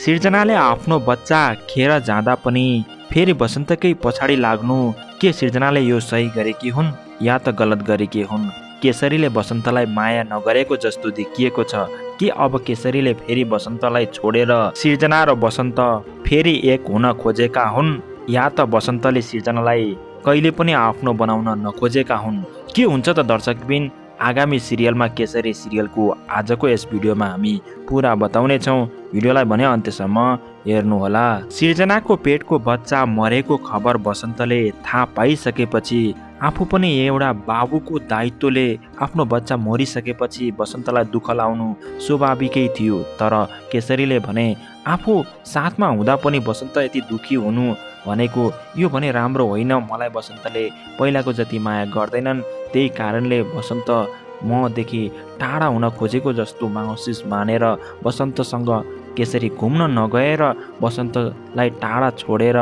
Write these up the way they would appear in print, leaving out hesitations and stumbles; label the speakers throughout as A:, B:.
A: सिर्जनाले आफ्नो बच्चा खेर जाँदा पनि फेरि बसन्तकै पछाडि लाग्नु, के सिर्जनाले यो सही गरेकी हुन् या त गलत गरेकी हुन्? केसरीले बसन्तलाई माया नगरेको जस्तो देखिएको छ कि अब केसरीले फेरि बसन्तलाई छोडेर सिर्जना र बसन्त फेरि एक हुन खोजेका हुन् या त बसन्तले सिर्जनालाई कहिले पनि आफ्नो बनाउन नखोजेका हुन्? के हुन्छ त दर्शकबिन? आगामी सिरियलमा केसरी सिरियलको आजको यस भिडियोमा हामी पुरा बताउने छौँ। भिडियोलाई भने अन्त्यसम्म हेर्नुहोला। सिर्जनाको पेटको बच्चा मरेको खबर बसन्तले थाहा पाइसकेपछि आफू पनि एउटा बाबुको दायित्वले आफ्नो बच्चा मरिसकेपछि बसन्तलाई दुःख लाउनु स्वाभाविकै थियो। तर केसरीले भने आफू साथमा हुँदा पनि बसन्त यति दुखी हुनु भनेको यो भने राम्रो होइन। मलाई बसन्तले पहिलाको जति माया गर्दैनन्, त्यही कारणले बसन्त मदेखि टाढा हुन खोजेको जस्तो महसुस मानेर बसन्तसँग केसरी घुम्न नगएर बसन्तलाई टाढा छोडेर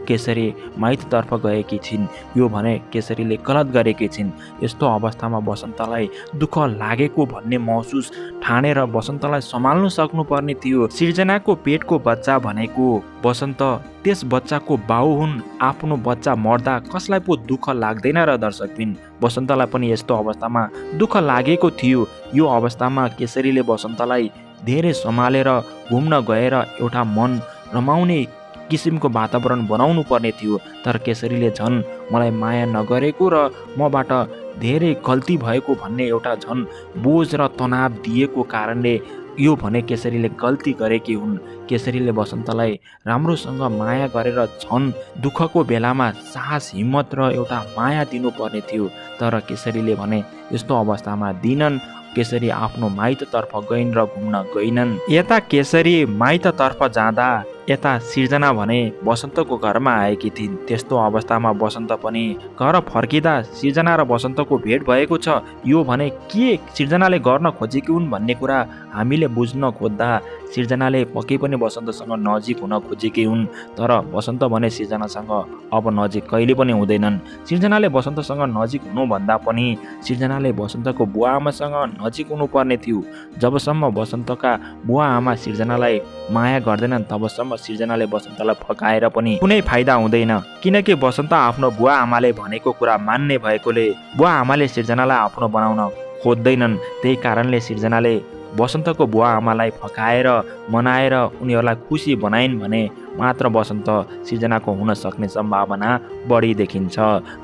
A: केसरी माइततर्फ गएकी छिन्। यो भने केसरीले गलत गरेकी छिन्। यस्तो अवस्थामा बसन्तलाई दुःख लागेको भन्ने महसुस ठानेर बसन्तलाई सम्हाल्नु सक्नुपर्ने थियो। सिर्जनाको पेटको बच्चा भनेको बसन्त त्यस बच्चाको बाउ हुन्। आफ्नो बच्चा मर्दा कसलाई पो दुःख लाग्दैन र दर्शकबिन? बसन्तलाई पनि यस्तो अवस्थामा दुःख लागेको थियो। यो अवस्थामा केसरीले बसन्तलाई धेरै सम्हालेर घुम्न गएर एउटा मन रमाउने किसिमको वातावरण बनाउनु पर्ने थियो। तर केसरीले झन् मलाई माया नगरेको र मबाट धेरै गल्ती भएको भन्ने एउटा झन् बोझ र तनाव दिएको कारणले यो भने केसरीले गल्ती गरेकी हुन्। केसरीले बसन्तलाई राम्रोसँग माया गरेर झन् दुःखको बेलामा साहस, हिम्मत र एउटा माया दिनुपर्ने थियो। तर केसरीले भने यस्तो अवस्थामा दिनन्। केसरी आफ्नो माइततर्फ गइन् र घुम्न गइनन्। यता केसरी माइततर्फ जाँदा यता सिर्जना भने बसन्तको घरमा आएकी थिइन्। त्यस्तो अवस्थामा बसन्त पनि घर फर्किँदा सिर्जना र बसन्तको भेट भएको छ। यो भने के सिर्जनाले गर्न खोजेकी हुन् भन्ने कुरा हामीले बुझ्न खोज्दा सिर्जनाले पक्कै पनि बसन्तसँग नजिक हुन खोजेकी हुन्। तर बसन्त भने सिर्जनासँग अब नजिक कहिले पनि हुँदैनन्। सिर्जनाले बसन्तसँग नजिक हुनुभन्दा पनि सिर्जनाले बसन्तको बुवा आमासँग नजिक हुनुपर्ने थियो। जबसम्म बसन्तका बुवा आमा सिर्जनालाई माया गर्दैनन् तबसम्म सिर्जनाले बसन्तलाई फकाएर पनि कुनै फाइदा हुँदैन। किनकि बसन्त आफ्नो बुवा आमाले भनेको कुरा मान्ने भएकोले बुवा आमाले सिर्जनालाई आफ्नो बनाउन खोज्दैनन्। त्यही कारणले सिर्जनाले बसन्तको बुवा आमालाई फकाएर मनाएर उनीहरूलाई खुसी बनाइन् भने मात्र बसन्त सिर्जनाको हुन सक्ने सम्भावना बढी देखिन्छ।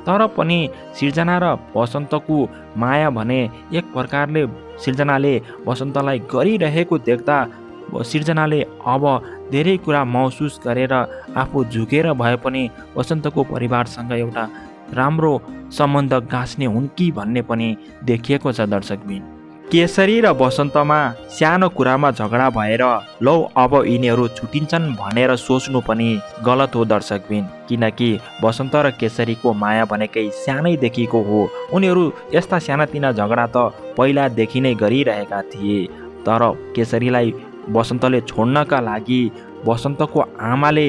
A: तर पनि सिर्जना र बसन्तको माया भने एक प्रकारले सिर्जनाले बसन्तलाई गरिरहेको देख्दा सिर्जनाले अब धेरै कुरा महसुस गरेर आफू झुकेर भए पनि बसन्तको परिवारसँग एउटा राम्रो सम्बन्ध गाँच्ने हुन् कि भन्ने पनि देखिएको छ दर्शकबिन। केसरी र बसन्तमा सानो कुरामा झगडा भएर लौ अब यिनीहरू छुटिन्छन् भनेर सोच्नु पनि गलत हो दर्शकबिन। किनकि बसन्त र केसरीको माया भनेकै सानैदेखिको हो। उनीहरू यस्ता सानातिना झगडा त पहिलादेखि नै गरिरहेका थिए। तर केसरीलाई बसन्तले छोड्नका लागि बसन्तको आमाले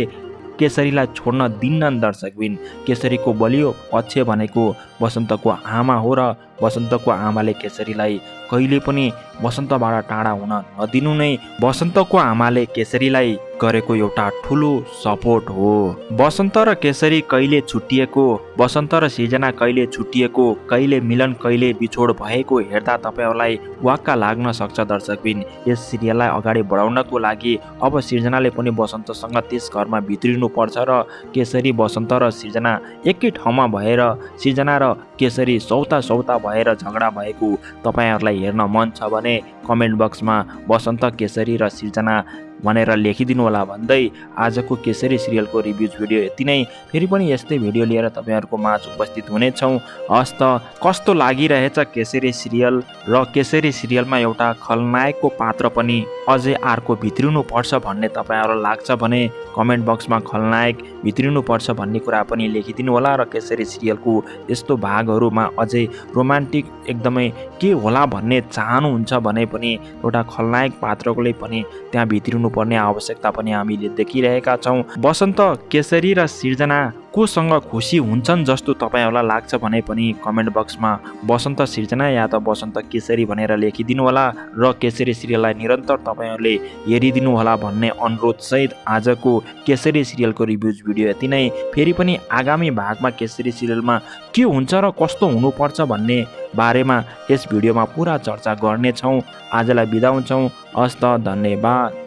A: केसरीलाई छोड्न दिन्नन् दर्शकबिन। केसरीको बलियो पक्ष भनेको बसन्तको आमा हो र बसन्तको आमाले केसरीलाई कहिले पनि बसन्तबाट टाढा हुन नदिनु नै बसन्तको आमाले केसरीलाई गरेको एउटा ठुलो सपोर्ट हो। बसन्त र केसरी कहिले छुट्टिएको, बसन्त र सिर्जना कहिले छुट्टिएको, कहिले मिलन कहिले बिछोड भएको हेर्दा तपाईँहरूलाई वाक्क लाग्न सक्छ दर्शकबिन। यस सिरियललाई अगाडि बढाउनको लागि अब सिर्जनाले पनि बसन्तसँग त्यस घरमा भित्रिनु पर्छ र केसरी, बसन्त र सिर्जना एकै ठाउँमा भएर सिर्जना र केसरी सौता भएर झगडा भएको तपाईँहरूलाई हेर्न मन छ भने कमेन्ट बक्समा बसन्त, केसरी र सिर्जना भनेर लेखिदिनु होला भन्दै आजको केसरी सिरियलको रिभ्युज भिडियो यति नै। फेरि पनि यस्तै भिडियो लिएर तपाईँहरूको माझ उपस्थित हुनेछौँ। हस् त कस्तो लागिरहेछ केसरी सिरियल र केसरी सिरियलमा एउटा खलनायकको पात्र पनि अझै अर्को भित्रिनु पर्छ भन्ने तपाईँहरूलाई लाग्छ भने कमेन्ट बक्समा खलनायक भित्रिनु पर्छ भन्ने कुरा पनि लेखिदिनु होला र केसरी सिरियलको यस्तो भागहरूमा अझै रोमान्टिक एकदमै के होला भन्ने चाहनुहुन्छ भने पनि एउटा खलनायक पात्रले पनि त्यहाँ भित्रिनु पर्ने आवश्यकता पनि हामीले देखिरहेका छौँ। बसन्त, केसरी र सिर्जना कोसँग खुसी हुन्छन् जस्तो तपाईँहरूलाई लाग्छ भने पनि कमेन्ट बक्समा वसन्त सिर्जना या त वसन्त केसरी भनेर लेखिदिनु होला र केसरी सिरियललाई निरन्तर तपाईँहरूले हेरिदिनु होला भन्ने अनुरोधसहित आजको केसरी सिरियलको रिभ्युज भिडियो यति नै। फेरि पनि आगामी भागमा केसरी सिरियलमा के हुन्छ र कस्तो हुनुपर्छ भन्ने बारेमा यस भिडियोमा पुरा चर्चा गर्नेछौँ। आजलाई बिदा हुन्छौँ। हस्त, धन्यवाद।